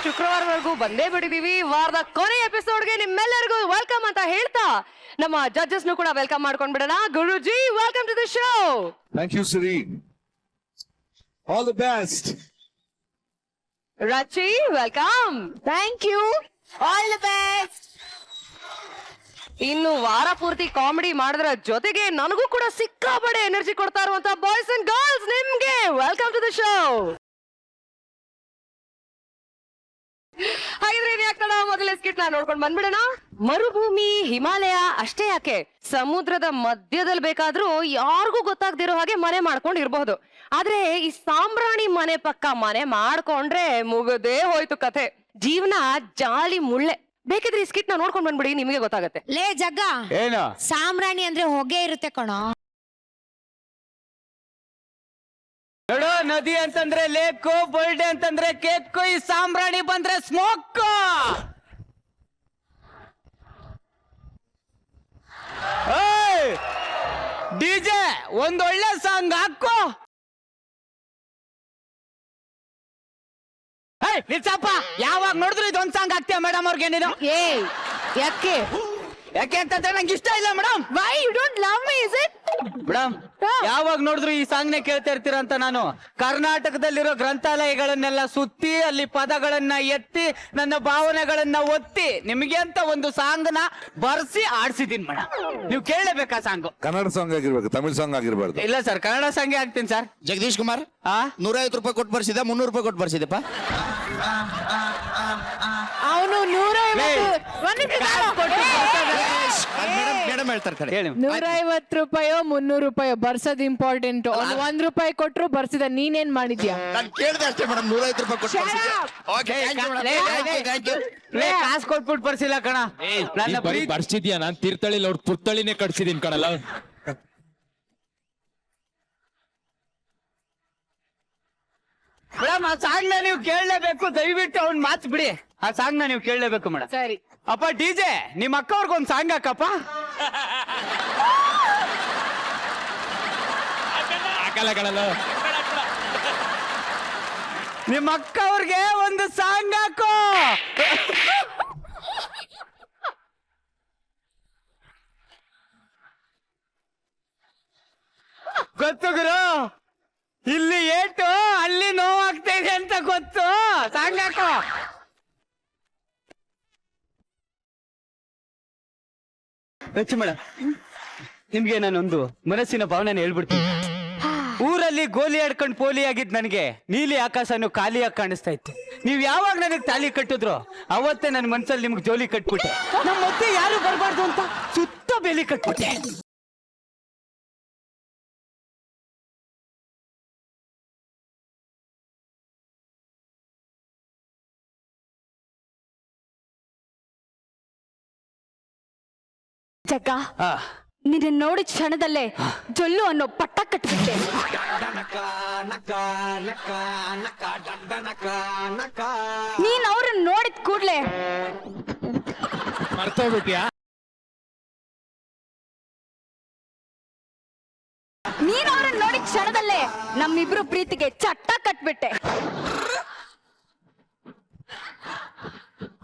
ಶುಕ್ರವಾರವರೆಗೂ ಬಂದೇ ಬಿಟ್ಟಿದೀವಿ. ವಾರದ ಕೊನೆ ಎಪಿಸೋಡ್ಗೆ ನಿಮ್ಮೆಲ್ಲರಿಗೂ ವೆಲ್ಕಮ್ ಅಂತ ಹೇಳ್ತಾ ನಮ್ಮ ಜಡ್ಜಸ್ ಕೂಡ ವೆಲ್ಕಮ್ ಮಾಡ್ಕೊಂಡ್ ಬಿಡೋಣ. Guruji, welcome to the show. Thank you, Siri. All the best. Rachi, welcome. Thank you. All the best. ಇನ್ನು ವಾರ ಪೂರ್ತಿ ಕಾಮಿಡಿ ಮಾಡೋದ್ರ ಜೊತೆಗೆ ನನಗೂ ಕೂಡ ಸಿಕ್ಕಾಪಡೆ ಎನರ್ಜಿ ಕೊಡ್ತಾ ಇರುವಂತ ಬಾಯ್ಸ್ ಅಂಡ್ ಗರ್ಲ್ಸ್ ನಿಮ್ಗೆ ವೆಲ್ಕಮ್ ಟು ದ ಶೋ. ಹಾಗಿದ್ರೆ ಯಾಕಣ ಮೊದಲ ಸ್ಕಿಟ್ ನೋಡ್ಕೊಂಡು ಬಂದ್ಬಿಡೋಣ. ಮರುಭೂಮಿ, ಹಿಮಾಲಯ ಅಷ್ಟೇ ಯಾಕೆ, ಸಮುದ್ರದ ಮಧ್ಯದಲ್ಲಿ ಬೇಕಾದ್ರೂ ಯಾರಿಗೂ ಗೊತ್ತಾಗ್ದಿರೋ ಹಾಗೆ ಮನೆ ಮಾಡ್ಕೊಂಡು ಇರಬಹುದು. ಆದ್ರೆ ಈ ಸಾಂಬ್ರಾಣಿ ಮನೆ ಪಕ್ಕ ಮನೆ ಮಾಡ್ಕೊಂಡ್ರೆ ಮುಗದೇ ಹೋಯ್ತು ಕಥೆ. ಜೀವನ ಜಾಲಿ ಮುಳ್ಳೆ. ಬೇಕಿದ್ರೆ ಈ ಸ್ಕಿಟ್ ನೋಡ್ಕೊಂಡ್ ಬಂದ್ಬಿಡಿ, ನಿಮಗೆ ಗೊತ್ತಾಗತ್ತೆ. ಲೇ ಜಗ್ಗ, ಏನು ಸಾಮ್ರಾಣಿ ಅಂದ್ರೆ ಹೊಗೆ ಇರುತ್ತೆ ಕಣೋ. ನೋಡು, ನದಿ ಅಂತಂದ್ರೆ ಲೇಕು, ಬರ್ಡೇ ಅಂತಂದ್ರೆ ಕೇಕ್, ಈ ಸಾಂಬ್ರಾಣಿ ಬಂದ್ರೆ ಸ್ಮೋಕ್. ಡಿಜೆ ಒಂದೊಳ್ಳೆ ಸಾಂಗ್ ಹಾಕೋ. ನಿಲ್ಸಪ್ಪ, ಯಾವಾಗ ನೋಡಿದ್ರು ಇದೊಂದ್ ಸಾಂಗ್ ಹಾಕ್ತೀಯ ಮೇಡಮ್ ಅವ್ರಿಗೆ ನೀನು? ಏ ಯಾಕೆ ಯಾಕೆ ಅಂತಂದ್ರೆ ನಂಗೆ ಇಷ್ಟ ಇಲ್ಲ madam. Why you don't love me is it? Madam, ಯಾವಾಗ ನೋಡಿದ್ರು ಈ ಸಾಂಗ್ ನೇ ಕೇಳ್ತಾ ಇರ್ತೀರ ಅಂತ ನಾನು ಕರ್ನಾಟಕದಲ್ಲಿರೋ ಗ್ರಂಥಾಲಯಗಳನ್ನೆಲ್ಲ ಸುತ್ತಿ ಅಲ್ಲಿ ಪದಗಳನ್ನ ಎತ್ತಿ ನನ್ನ ಭಾವನೆಗಳನ್ನ ಒತ್ತಿ ನಿಮಗೆ ಅಂತ ಒಂದು ಸಾಂಗ್ ನ ಬರ್ಸಿ ಆಡ್ಸಿದೀನಿ ಮೇಡಮ್. ನೀವು ಕೇಳಲೇಬೇಕಾ ಸಾಂಗ್? ಕನ್ನಡ ಸಾಂಗ್ ಆಗಿರ್ಬೇಕು, ತಮಿಳ್ ಸಾಂಗ್ ಆಗಿರ್ಬಾರ್ದು. ಇಲ್ಲ ಸರ್, ಕನ್ನಡ ಸಾಂಗ್ ಆಗ್ತೀನಿ ಸರ್. ಜಗದೀಶ್ ಕುಮಾರ್ 150 ರೂಪಾಯಿ ಕೊಟ್ಟು ಬರ್ಸಿದ, 300 ರೂಪಾಯಿ ಕೊಟ್ಟು ಬರ್ಸಿದಪ್ಪ. ಅವನು 150 ರೂಪಾಯೋ 300 ರೂಪಾಯೋ ಬರ್ಸೋದ್ ಇಂಪಾರ್ಟೆಂಟ್. 1 ರೂಪಾಯಿ ಕೊಟ್ರು ಬರ್ಸಿದ, ನೀನೇನ್ ಮಾಡಿದ್ಯಾ? ನಾನು ಕೇಳಿದೆ ಅಷ್ಟೇ ಮೇಡಮ್, 150 ರೂಪಾಯಿ ಕೊಟ್ಟು ಬರ್ಸಿದೆ. Okay, thank you. ಕಾಸು ಕೊಟ್ಬಿಟ್ಟು ಬರ್ಸಿಲ್ಲ ಕಣ. ನನ್ನ ಬರ್ಸಿದ್ಯಾ? ನಾನ್ ತೀರ್ಥಳ್ಳಿ ಅವ್ರ ಪುತ್ತಳಿನೇ ಕಟ್ಸಿದೀನಿ ಕಣಲ್ಲ. ಮೇಡಮ್, ಆ ಸಾಂಗ್ ನ ನೀವು ಕೇಳಲೇಬೇಕು. ದಯವಿಟ್ಟು ಅವ್ನ್ ಮಾತು ಬಿಡಿ, ಆ ಸಾಂಗ್ ನ ನೀವು ಕೇಳಲೇಬೇಕು ಮೇಡಮ್. ಸರಿ ಅಪ್ಪ ಡಿಜೆ, ನಿಮ್ಮ ಅಕ್ಕ ಅವ್ರಿಗೊಂದು ಸಾಂಗ್ ಹಾಕಪ್ಪ. ಹಾಕಲ್ಲ ಕಣಲ್ಲ. ನಿಮ್ಮ ಅಕ್ಕ ಅವ್ರಿಗೆ ಒಂದು ಸಾಂಗ್ ಹಾಕೋ. ಗೊತ್ತು ಗುರು, ಇಲ್ಲಿ ಏಟು ಅಲ್ಲಿ ನೋವಾಗ್ತಾ ಇದೆ ಅಂತ ಗೊತ್ತು. ಸಾಂಗ್ ಹಾಕೋ. ಮೇಡಮ್, ನಿಮ್ಗೆ ನಾನೊಂದು ಮನಸ್ಸಿನ ಭಾವನೆ ಹೇಳ್ಬಿಡ್ತೀನಿ. ಊರಲ್ಲಿ ಗೋಲಿ ಆಡ್ಕೊಂಡು ಪೋಲಿ ಆಗಿದ್ ನನಗೆ ನೀಲಿ ಆಕಾಶನು ಖಾಲಿಯಾಗಿ ಕಾಣಿಸ್ತಾ ಇತ್ತು. ನೀವ್ ಯಾವಾಗ ನನಗೆ ತಾಲಿ ಕಟ್ಟಿದ್ರು ಅವತ್ತೇ ನನ್ನ ಮನ್ಸಲ್ಲಿ ನಿಮ್ಗೆ ಜೋಲಿ ಕಟ್ಬಿಟ್ಟೆ. ನಮ್ಮ ಮತ್ತೆ ಯಾರು ಬರಬಾರ್ದು ಅಂತ ಸುತ್ತ ಬೇಲಿ ಕಟ್ಬಿಟ್ಟೆ. ಜಗ್ಗ, ನಿನ್ನ ನೋಡಿದ ಕ್ಷಣದಲ್ಲೇ ಜೊಲ್ಲು ಅನ್ನೋ ಪಟ್ಟ ಕಟ್ಬಿಟ್ಟೆ. ನೀನ್ ಅವ್ರನ್ನ ನೋಡಿದ ಕೂಡ್ಲೆ ಮರ್ತೋಗ್ಬಿಟ್ಯಾ? ನೀನ್ ಅವ್ರನ್ನ ನೋಡಿದ ಕ್ಷಣದಲ್ಲೇ ನಮ್ಮಿಬ್ರು ಪ್ರೀತಿಗೆ ಚಟ್ಟ ಕಟ್ಬಿಟ್ಟೆ.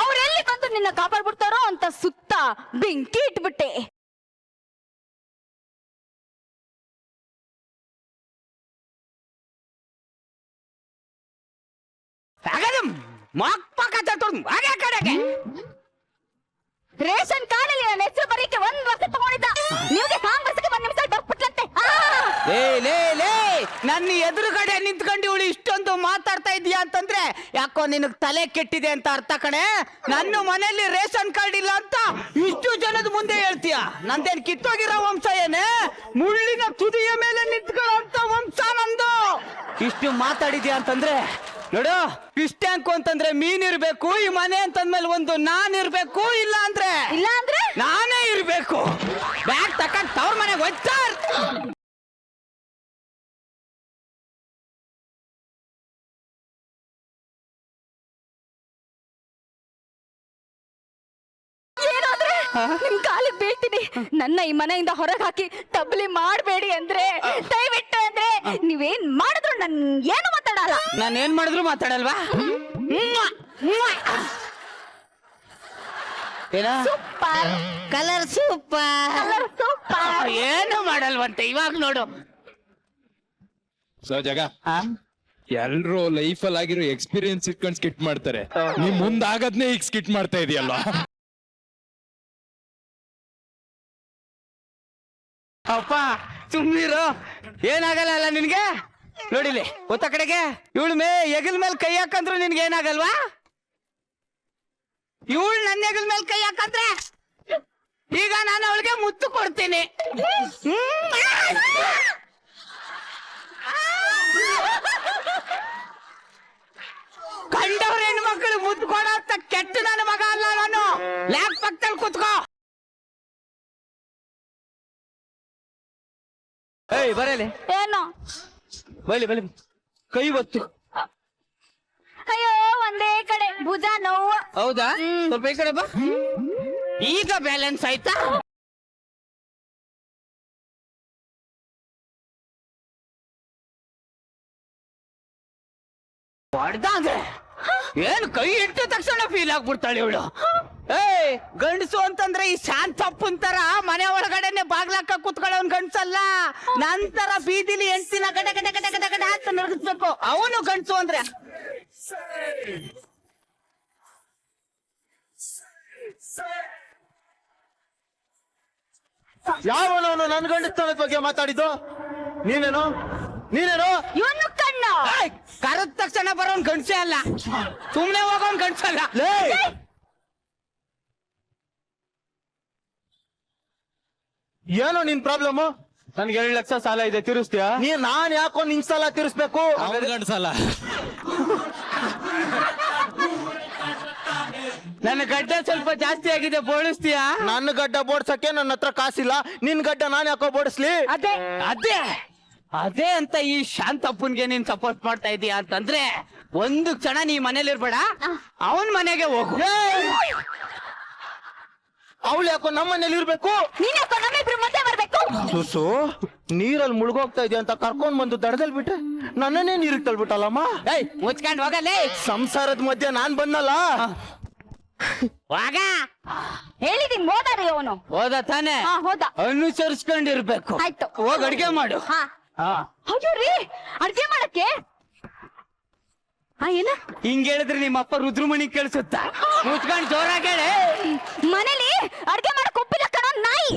ಅವ್ರೆಲ್ಲಿ ಬಂದು ನಿನ್ನ ಕಾಪಾಡ್ಬಿಡ್ತಾರೋ ಅಂತ ಸುತ್ತ ಬೆಂಕಿ ಇಟ್ಬಿಟ್ಟೆ. ರೇಷನ್ ಕಾರ್ಡಲ್ಲಿ ನನ್ನ ಹೆಸರು ಬರೀಕೆ 1 ವರ್ಷ ತಗೊಂಡಿದ್ದ, ನಿಮ್ಗೆ ಕಾಂಗ್ರೆಸ್ಗೆ 1 ನಿಮಿಷ ಬರ್ಬಿಟ್ಲಂತೆ. ನನ್ನ ಎದುರುಗಡೆ ನಿಂತ್ಕೊಂಡು ಇವಳು ಇಷ್ಟೊಂದು ಮಾತಾಡ್ತಾ ಇದೀಯಾ ಅಂತಂದ್ರೆ ಯಾಕೋ ನಿನಗ್ ತಲೆ ಕೆಟ್ಟಿದೆ ಅಂತ ಅರ್ಥ ಕಣೆ. ನನ್ನ ಮನೆಯಲ್ಲಿ ರೇಷನ್ ಕಾರ್ಡ್ ಇಲ್ಲ ಅಂತ ಇಷ್ಟು ಜನದ ಮುಂದೆ ಹೇಳ್ತೀಯ? ನಂದೇನ್ ಕಿತ್ತೋಗಿರೋ ವಂಶ ಏನೇ? ಮುಳ್ಳಿನ ತುದಿಯ ಮೇಲೆ ನಿಂತ್ಕೊಳ್ಳೋಂತ ವಂಶ ನಂದು. ಇಷ್ಟು ಮಾತಾಡಿದ್ಯಾ ಅಂತಂದ್ರೆ ನೋಡು, ಫಿಶ್ ಟ್ಯಾಂಕ್ ಅಂತಂದ್ರೆ ಮೀನ್ ಇರ್ಬೇಕು, ಈ ಮನೆ ಅಂತಂದ್ಮೇಲೆ ಒಂದು ನಾನ್ ಇರ್ಬೇಕು, ಇಲ್ಲ ಅಂದ್ರೆ ನಾನೇ ಇರ್ಬೇಕು. ಬ್ಯಾಗ್ ತಕೊಂಡ್ ತವ್ರ ಮನೆಗೆ ಹೋಗ್ತಾರ. ನಿಮ್ ಕಾಲಿಗೆ ಬೀಳ್ತೀನಿ. ನನ್ನ ಈ ಮನೆಯಿಂದ ಹೊರಗೆ ಹಾಕಿ ತಬ್ಲಿ ಮಾಡಬೇಡಿ ಅಂದ್ರೆ, ದಯವಿಟ್ಟು ಅಂದ್ರೆ ನೀವೇನ್ ಮಾಡಿದ್ರು ನನ್ ಏನು ಮಾತಾಡಲ್ಲ. ನಾನು ಏನ್ ಮಾಡಿದ್ರು ಮಾತಾಡಲ್ವಾ? ಏನ super colour super colour super. ಏನು ಮಾಡಲ್ವಂತೆ ಇವಾಗ ನೋಡು. ಸೊ ಜಗ ಆ? ಎಲ್ರು ಲೈಫ್ ಅಲ್ಲಿ ಆಗಿರೋ ಎಕ್ಸ್ಪೀರಿಯನ್ಸ್ ಇಟ್ಕೊಂಡ್ ಸ್ಕಿಟ್ ಮಾಡ್ತಾರೆ, ನೀವ್ ಮುಂದಾಗದ್ನೇ ಈಗ ಸ್ಕಿಟ್ ಮಾಡ್ತಾ ಇದೆಯಲ್ವಾ? ಅಪ್ಪ ಸುಮ್ನಿರು, ಏನಾಗಲ್ಲ ಅಲ್ಲ ನಿನ್ಗೆ. ನೋಡಿಲಿ ಗೊತ್ತ ಕಡೆಗೆ ಇವಳ ಹೆಗಲ್ ಮೇಲೆ ಕೈ ಹಾಕಂದ್ರು ನಿನ್ಗೆ ಏನಾಗಲ್ವಾ? ಇವಳು ನನ್ನ ಹೆಗಲ್ ಮೇಲೆ ಕೈ ಹಾಕಂದ್ರೆ ಈಗ ನಾನು ಅವಳಿಗೆ ಮುತ್ತು ಕೊಡ್ತೀನಿ. ಕಂಡವ್ರ ಹೆಣ್ಮಕ್ಳು ಮುತ್ತು ಕೊಡೋ ಅಂತ ಕೆಟ್ಟ ನನ್ನ ಮಗ ಅಲ್ಲ ನಾನು. ಲ್ಯಾಪ್ ಪಕ್ಕದಲ್ಲಿ ಕುತ್ಕೋ. ಏಯ್ ಬರಲಿ, ಏನು? ಬಲಿ ಬಲಿ, ಕೈ ಒತ್ತು. ಅಯ್ಯೋ ಒಂದೇ ಕಡೆ ಭುಜ ನೋವು. ಹೌದಾ? ಸ್ವಲ್ಪ ಈ ಕಡೆ ಬಾ. ಈಗ ಬ್ಯಾಲೆನ್ಸ್ ಆಯ್ತಾ? ಹೊಡ್ದಾದ್ರೆ ಏನ್ ಕೈ ಇಟ್ಟ ತಕ್ಷಣ ಫೀಲ್ ಆಗ್ಬಿಡ್ತಾಳೆ ಇವಳು. ಏಯ್ ಗಂಡಸು ಅಂತಂದ್ರೆ ಈ ಶಾಂತಪ್ಪಂತರ ಮನೆ ಒಳಗಡೆನೆ ಬಾಗ್ಲಾಕ ಕುತ್ಕೊಳ್ಳೋನ್ ಗಂಡ್ಸಲ್ಲ. ನಂತರ ಬೀದಿಲಿ ಹೆಂಡ್ತಿನ ಗಡ ಗಡ ಗಡ ಗಡ ಗಡ ಅಂತ ನರಗಿಸ್ಬೇಕು. ಅವನು ಗಂಡಸು ಅಂದ್ರೆ. ಯಾವನವನು ನನ್ ಗಂಡಸ್ತನದ ಬಗ್ಗೆ ಮಾತಾಡಿದ್ದು? ನೀನೇನು ಇವನು ಕಣ್ಣು. ಕರೆದ ತಕ್ಷಣ ಬರೋನ್ ಗಂಡ್ಸೆ ಅಲ್ಲ, ಸುಮ್ನೆ ಹೋಗೋನ್ ಗಂಡ್ಸಲ್ಲ. ಲೇ ಏನೋ ನಿನ್ ಪ್ರಾಬ್ಲಮ್? ನನ್ಗೆ 2 ಲಕ್ಷ ಸಾಲ ಇದೆ, ತೀರಿಸ್ತೀಯಾ? ನಾನ್ ಯಾಕೋ ನಿನ್ ಸಾಲ ತೀರಿಸ್ಬೇಕು? ಗಂಡ್ಸಲ್ಲ. ನನ್ನ ಗಡ್ಡ ಸ್ವಲ್ಪ ಜಾಸ್ತಿ ಆಗಿದೆ, ಬೋಳಿಸ್ತೀಯಾ? ನನ್ನ ಗಡ್ಡ ಬೋಡ್ಸಕ್ಕೆ ನನ್ನ ಹತ್ರ ಕಾಸಿಲ್ಲ, ನಿನ್ ಗಡ್ಡ ನಾನ್ ಯಾಕೋ ಬೋಡಿಸ್ಲಿ? ಅದೇ ಅದೇ ಅದೇ ಅಂತ ಈ ಶಾಂತಪ್ಪನ್ಗೆ ನೀನ್ ಸಪೋರ್ಟ್ ಮಾಡ್ತಾ ಇದೀಯ ಅಂತಂದ್ರೆ ಒಂದು ಕ್ಷಣ ನೀ ಮನೇಲಿ ಇರ್ಬೇಡ, ಅವನ್ ಮನೆಗೆ ಹೋಗು. ಅವಳು ಯಾಕೋ ನಮ್ಮ ಮನೇಲಿ ಇರ್ಬೇಕು? ನೀನ್ ಯಾಕೋ ನಮ್ಮಿಬ್ರು ಮುಂದೆ ಬರ್ಬೇಕು? ಸುಸು ನೀರಲ್ಲಿ ಮುಳುಗೋಗ್ತಾ ಇದೆಯಾ ಅಂತ ಕರ್ಕೊಂಡ್ ಬಂದು ದಡದಲ್ಲಿ ಬಿಟ್ರೆ ನನ್ನನ್ನೇ ನೀರಿಗೆ ತಳ್ಬಿಟ್ಟಲ್ಲಮ್ಮ. ಏಯ್ ಮುಚ್ಕೊಂಡ್ ಹೋಗಲೇ. ಸಂಸಾರದ ಮಧ್ಯೆ ನಾನ್ ಬಂದಲ್ಲ. ವಾಗ ಹೇಳಿದೀನಿ ಹೋದಾರಿ ಅವನು. ಹೋದ ತಾನೆ? ಹಾ, ಹೋದ. ಅನುಸರಿಸ್ಕೊಂಡಿರ್ಬೇಕು. ಆಯ್ತು. ಹೋಗ್ ಅಡ್ಗೆ ಮಾಡು. ಹಾ. ಹಾ, ಅಯ್ಯೋ ರೀ, ಅಡ್ಗೆ ಮಾಡಕ್ಕೆ ಏನ ಹಿಂಗ್ ಹೇಳಿದ್ರೆ ನಿಮ್ಮ ಅಪ್ಪ ರುದ್ರಮಣಿ ಕೇಳಿಸುತ್ತಾ? ಮುಚ್ಕೊಂಡ್ ಜೋರಾಗಿ ಹೇಳಿ. ಮನೇಲಿ ಅಡ್ಗೆ ಮಾಡಕ್ ಒಪ್ಪಿಲ್ಲ ಕಣೋ ನಾಯಿ.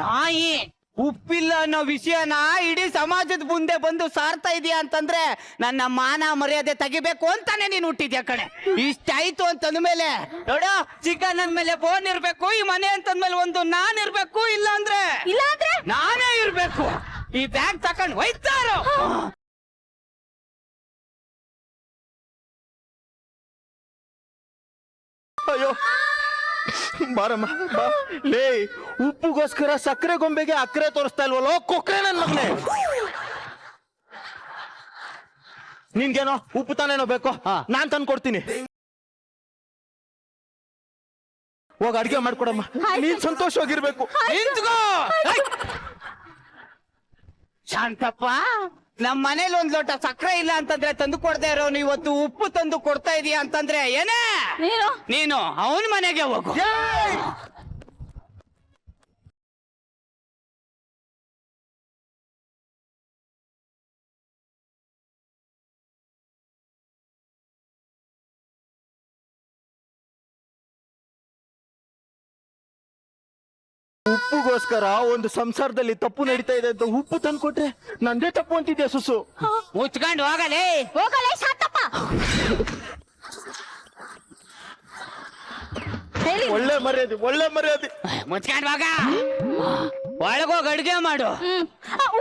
ನಾಯಿ ಉಪ್ಪಿಲ್ಲ ಅನ್ನೋ ವಿಷಯನ ಇಡೀ ಸಮಾಜದ ಮುಂದೆ ಬಂದು ಸಾರ್ತಾ ಇದೀಯ ಅಂತಂದ್ರೆ ನನ್ನ ಮಾನ ಮರ್ಯಾದೆ ತೆಗಿಬೇಕು ಅಂತಾನೆ ನೀನ್ ಹುಟ್ಟಿದ್ಯಾ ಕಣೆ. ಇಷ್ಟಾಯ್ತು ಅಂತಂದ್ಮೇಲೆ ನೋಡು, ಚಿಕನ್ ಅಂದ್ಮೇಲೆ ಬೋನ್ ಇರ್ಬೇಕು, ಈ ಮನೆ ಅಂತಂದ್ಮೇಲೆ ಒಂದು ನಾನ್ ಇರ್ಬೇಕು, ಇಲ್ಲ ಅಂದ್ರೆ ನಾನೇ ಇರ್ಬೇಕು. ಈ ಬ್ಯಾಗ್ ತಕೊಂಡ್ ಹೋಯ್ತಾರೋ. ಅಯ್ಯೋ ಬಾರಮ್ಮ ಬಾ. ಲೇ ಉಪ್ಪುಗೋಸ್ಕರ ಸಕ್ಕರೆ ಗೊಂಬೆಗೆ ಅಕ್ಕರೆ ತೋರಿಸ್ತಾ ಇಲ್ವಲ್ಲೋ ಕೊಕ್ರೆ ನನ್ ಮಗನೇ. ನಿನ್ಗೇನೋ ಉಪ್ಪು ತಾನೇನೋ ಬೇಕೋ, ನಾನ್ ತಂದು ಕೊಡ್ತೀನಿ. ಹೋಗ ಅಡ್ಗೆ ಮಾಡ್ಕೊಡಮ್ಮ, ನೀನ್ ಸಂತೋಷವಾಗಿರ್ಬೇಕು. ನಿಂತ್ಕೋ. ಶಾಂತಪ್ಪ, ನಮ್ ಮನೇಲಿ ಒಂದ್ ಲೋಟ ಸಕ್ಕರೆ ಇಲ್ಲ ಅಂತಂದ್ರೆ ತಂದು ಕೊಡದೆ ಇರೋನು ಇವತ್ತು ಉಪ್ಪು ತಂದು ಕೊಡ್ತಾ ಇದೀಯ ಅಂತಂದ್ರೆ ಏನೇ ನೀನು ಅವನ ಮನೆಗೆ ಹೋಗು. ಉಪ್ಪುಗೋಸ್ಕರ ಒಂದು ಸಂಸಾರದಲ್ಲಿ ತಪ್ಪು ನಡೀತಾ ಇದೆ ಅಂತ ಉಪ್ಪು ತಂದು ಕೊಟ್ರೆ ನಂದೇ ತಪ್ಪು ಅಂತಿದ್ಯಾ ಸುಸು? ಮುಚ್ಕೊಂಡು ಹೋಗಲೇ. ಹೋಗಲೇ ಶಾಂತಪ್ಪ. ಹೇಳಿ. ಒಳ್ಳೆ ಮರ್ಯಾದೆ, ಒಳ್ಳೆ ಮರ್ಯಾದೆ. ಮುಚ್ಕೊಂಡು ಹೋಗ. ಒಳಗೋಗಿ ಅಡ್ಗೆ ಮಾಡು.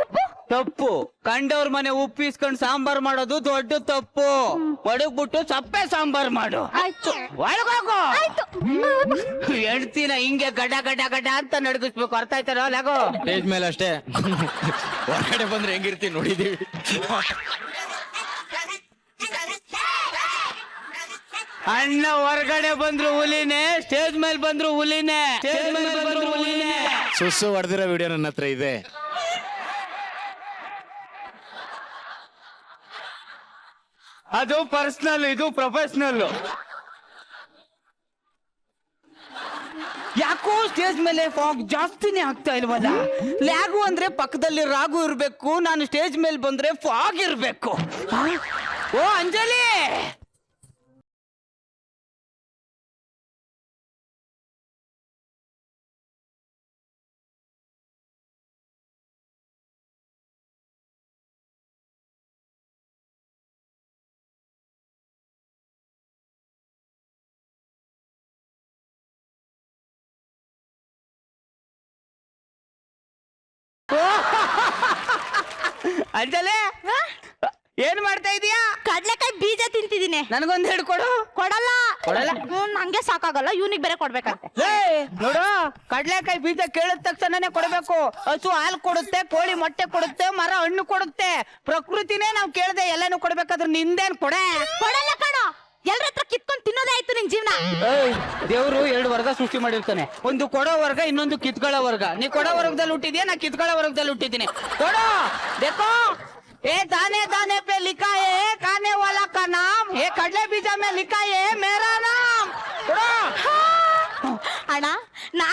ಉಪ್ಪು ತಪ್ಪು. ಕಂಡವ್ರ ಮನೆ ಉಪ್ಪು ಇಸ್ಕೊಂಡು ಸಾಂಬಾರ್ ಮಾಡೋದು ದೊಡ್ಡ ತಪ್ಪು. ಒಡಗ್ಬಿಟ್ಟು ಸಪ್ಪೆ ಸಾಂಬಾರ್ ಮಾಡು. ಆಯ್ತು. ಒಳಗೋಗು. ಆಯ್ತು. ಹೆಂಡ್ತಿನ ಹಿಂಗೆ ಗಡ ಗಡ ಗಡ ಅಂತ ನಡ್ಗಿಸ್ಬೇಕು, ಅರ್ಥ ಆಯ್ತಾರೋ? ಲಾಗೋ ಸ್ಟೇಜ್ ಮೇಲೆ ಅಷ್ಟೇ, ಹೊರಗಡೆ ಬಂದ್ರೆ ಹೆಂಗಿರ್ತೀನಿ ನೋಡಿದೀವಿ. ಅಣ್ಣ ಹೊರಗಡೆ ಬಂದ್ರು ಹುಲಿನೇ, ಸ್ಟೇಜ್ ಮೇಲೆ ಬಂದ್ರು ಹುಲಿನೇ. ಸುಸ್ಸು ಹೊಡೆದಿರೋ ವಿಡಿಯೋ ನನ್ನ ಹತ್ರ ಇದೆ. ಅದು ಪರ್ಸನಲ್, ಇದು ಪ್ರೊಫೆಷನಲ್. ಯಾಕೋ ಸ್ಟೇಜ್ ಮೇಲೆ ಫಾಗ್ ಜಾಸ್ತಿನೇ ಆಗ್ತಾ ಇಲ್ವಲ್ಲ? ಲ್ಯಾಗು ಅಂದ್ರೆ ಪಕ್ಕದಲ್ಲಿ ರಾಗು ಇರ್ಬೇಕು, ನಾನು ಸ್ಟೇಜ್ ಮೇಲೆ ಬಂದ್ರೆ ಫಾಗ್ ಇರ್ಬೇಕು. ಓ ಅಂಜಲಿ, ಅಂಜಲಿ ಏನ್ ಮಾಡ್ತಾ ಇದೀಯಾ? ಕಡ್ಲೆಕಾಯಿ ಬೀಜ ತಿಂತಿದ್ದೀನಿ. ನನಗೊಂದು ಹಿಡ್ಕೊಡು. ಕೊಡಲ್ಲ ಕೊಡಲ್ಲ? ನಂಗೆ ಸಾಕಾಗಲ್ಲ, ಇವನಿಗೆ ಬೇರೆ ಕೊಡ್ಬೇಕಂತೆ. ನೋಡು, ಕಡ್ಲೆಕಾಯಿ ಬೀಜ ಕೇಳಿದ ತಕ್ಷಣನೇ ಕೊಡಬೇಕು. ಹಸು ಹಾಲು ಕೊಡುತ್ತೆ, ಕೋಳಿ ಮೊಟ್ಟೆ ಕೊಡುತ್ತೆ, ಮರ ಹಣ್ಣು ಕೊಡುತ್ತೆ. ಪ್ರಕೃತಿನೇ ನಾವು ಕೇಳದೆ ಎಲ್ಲಾನು ಕೊಡ್ಬೇಕಾದ್ರೆ ನಿಂದೇನ್ ಕೊಡೆ? ಕೊಡಲ್ಲ ಕಣೋ, ಎಲ್ರ ಹತ್ರ ಕಿತ್ಕೊಂಡ್ ತಿನ್ನೋದೇ ಆಯ್ತು ನಿನ್ ಜೀವನ. ದೇವ್ರು 2 ವರ್ಗ ಸೃಷ್ಟಿ ಮಾಡಿರ್ತಾನೆ, ಒಂದು ಕೊಡೋ ವರ್ಗ, ಇನ್ನೊಂದು ಕಿತ್ಕೊಳ್ಳೋ ವರ್ಗ. ನೀ ಕೊಡೋ ವರ್ಗದಲ್ಲಿ ಹುಟ್ಟಿದ್ಯಾ, ನಾ ಕಿತ್ಕೊಳ್ಳೋ ವರ್ಗದಲ್ಲಿ ಹುಟ್ಟಿದ್ದೀನಿ. ಕೊಡೋ, देखो ए दाने दाने पे लिखा है खाने वाला का नाम, ये कड़ले बीजा में लिखा है मेरा नाम. ಕೊಡೋ. ಅಣ್ಣ, ನಾ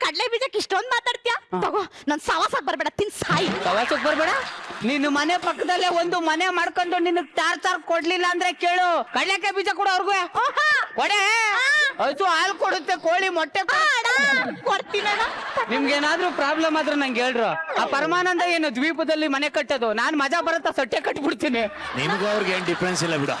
ಕಡ್ಲೆ ಬೀಜಕ್ಕೆ ಇಷ್ಟೊಂದ್ ಮಾತಾಡ್ತೀಯ? ತಗೋ, ನನ್ ಸವಾಸಕ್ ಬರ್ಬೇಡ, ತಿನ್ ಸಾಯಿ. ಪ್ರವಾಸಕ್ಕೆ ಬರ್ಬೇಡ. ನಿನ್ನ ಮನೆ ಪಕ್ಕದಲ್ಲೇ ಒಂದು ಮನೆ ಮಾಡ್ಕೊಂಡು ನಿನಗ್ ಚಾರ್ ಕೊಡ್ಲಿಲ್ಲ ಅಂದ್ರೆ ಕೇಳು, ಕಡ್ಲೆಕಾಯಿ ಬೀಜ ಕೊಡು ಅವ್ರಿಗೂ. ಕೊಡೆ. ಹಸು ಹಾಲು ಕೊಡುತ್ತೆ, ಕೋಳಿ ಮೊಟ್ಟೆ ಕೊಡ್ತೀನಣ್ಣ. ನಿಮ್ಗೇನಾದ್ರೂ ಪ್ರಾಬ್ಲಮ್ ಆದ್ರೆ ನಂಗೆ ಹೇಳ್ರು. ಆ ಪರಮಾನಂದ ಏನು ದ್ವೀಪದಲ್ಲಿ ಮನೆ ಕಟ್ಟೋದು, ನಾನ್ ಮಜಾ ಬರುತ್ತಾ ಸೊಟ್ಟೆ ಕಟ್ಬಿಡ್ತೀನಿ. ನಿಮ್ಗೂ ಅವ್ರಿಗೆ ಏನ್ ಡಿಫ್ರೆನ್ಸ್ ಇಲ್ಲ ಬಿಡು.